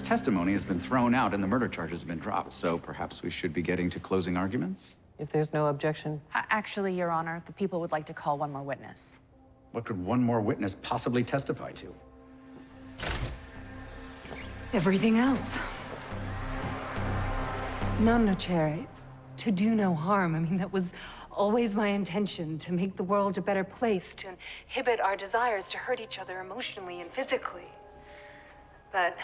testimony has been thrown out and the murder charge has been dropped, so perhaps we should be getting to closing arguments? If there's no objection. Actually, Your Honor, the people would like to call one more witness. What could one more witness possibly testify to? Everything else. Non-nocere, to do no harm. I mean, that was always my intention, to make the world a better place, to inhibit our desires to hurt each other emotionally and physically. But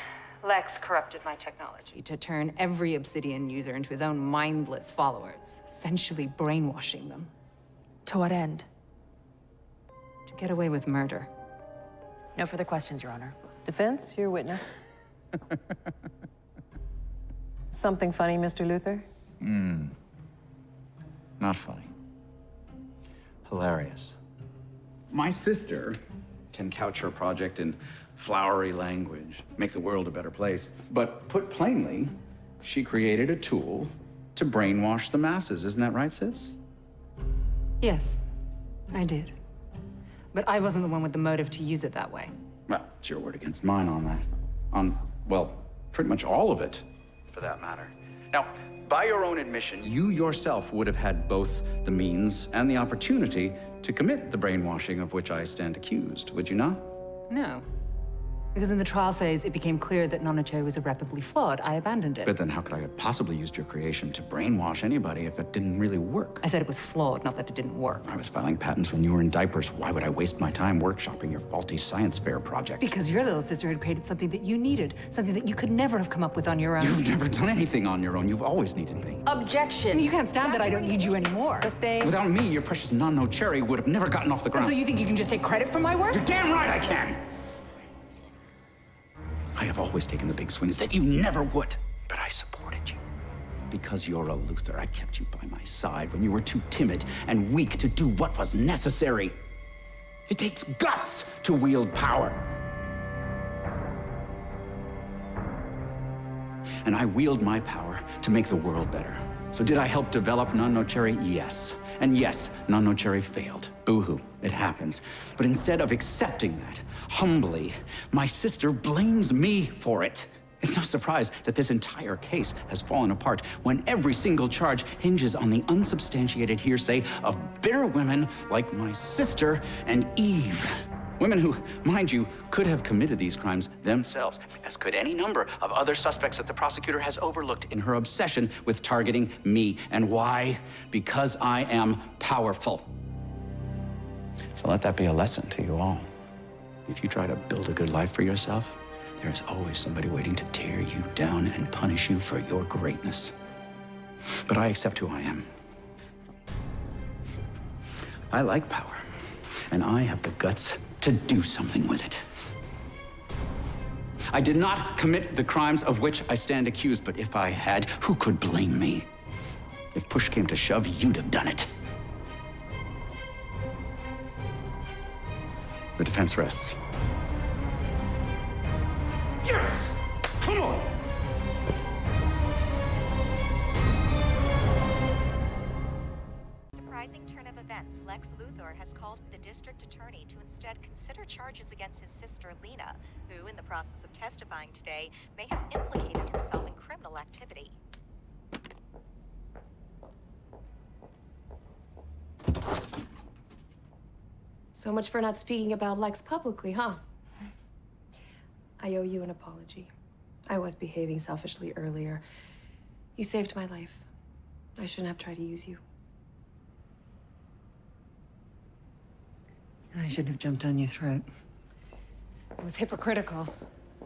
Lex corrupted my technology to turn every Obsidian user into his own mindless followers, essentially brainwashing them. To what end? To get away with murder. No further questions, Your Honor. Defense, your witness. Something funny, Mr. Luthor? Not funny. Hilarious. My sister can couch her project in flowery language, make the world a better place. But put plainly, she created a tool to brainwash the masses. Isn't that right, sis? Yes, I did. But I wasn't the one with the motive to use it that way. Well, it's your word against mine on that. Well, pretty much all of it, for that matter. Now, by your own admission, you yourself would have had both the means and the opportunity to commit the brainwashing of which I stand accused, would you not? No. Because in the trial phase, it became clear that non-nocere was irreparably flawed. I abandoned it. But then how could I have possibly used your creation to brainwash anybody if it didn't really work? I said it was flawed, not that it didn't work. I was filing patents when you were in diapers. Why would I waste my time workshopping your faulty science fair project? Because your little sister had created something that you needed, something that you could never have come up with on your own. You've never done anything on your own. You've always needed me. Objection! You can't stand that I don't need you anymore. Sustained. Without me, your precious non-nocere would have never gotten off the ground. So you think you can just take credit for my work? You're damn right I can! I have always taken the big swings that you never would, but I supported you. Because you're a Luthor, I kept you by my side when you were too timid and weak to do what was necessary. It takes guts to wield power. And I wield my power to make the world better. So did I help develop non-nocere? Yes. And yes, non-nocere failed. Boo-hoo, it happens. But instead of accepting that, humbly, my sister blames me for it. It's no surprise that this entire case has fallen apart when every single charge hinges on the unsubstantiated hearsay of bitter women like my sister and Eve. Women who, mind you, could have committed these crimes themselves, as could any number of other suspects that the prosecutor has overlooked in her obsession with targeting me. And why? Because I am powerful. So let that be a lesson to you all. If you try to build a good life for yourself, there's always somebody waiting to tear you down and punish you for your greatness. But I accept who I am. I like power, and I have the guts to do something with it. I did not commit the crimes of which I stand accused, but if I had, who could blame me? If push came to shove, you'd have done it. The defense rests. Yes! Come on! Surprising turn of events, Lex Luthor has called the district attorney to instead consider charges against his sister Lena, who, in the process of testifying today, may have implicated herself in criminal activity. So much for not speaking about Lex publicly, huh? I owe you an apology. I was behaving selfishly earlier. You saved my life. I shouldn't have tried to use you. I shouldn't have jumped down your throat. It was hypocritical.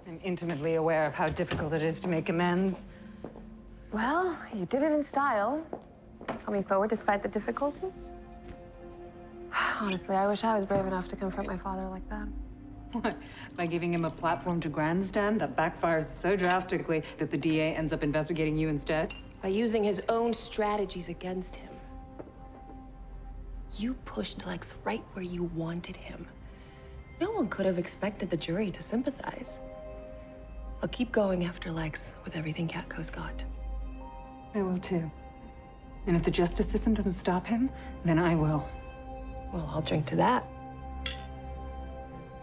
I'm intimately aware of how difficult it is to make amends. Well, you did it in style. Coming forward despite the difficulty. Honestly, I wish I was brave enough to confront my father like that. What? By giving him a platform to grandstand that backfires so drastically that the DA ends up investigating you instead? By using his own strategies against him. You pushed Lex right where you wanted him. No one could have expected the jury to sympathize. I'll keep going after Lex with everything Catco's got. I will too. And if the justice system doesn't stop him, then I will. Well, I'll drink to that.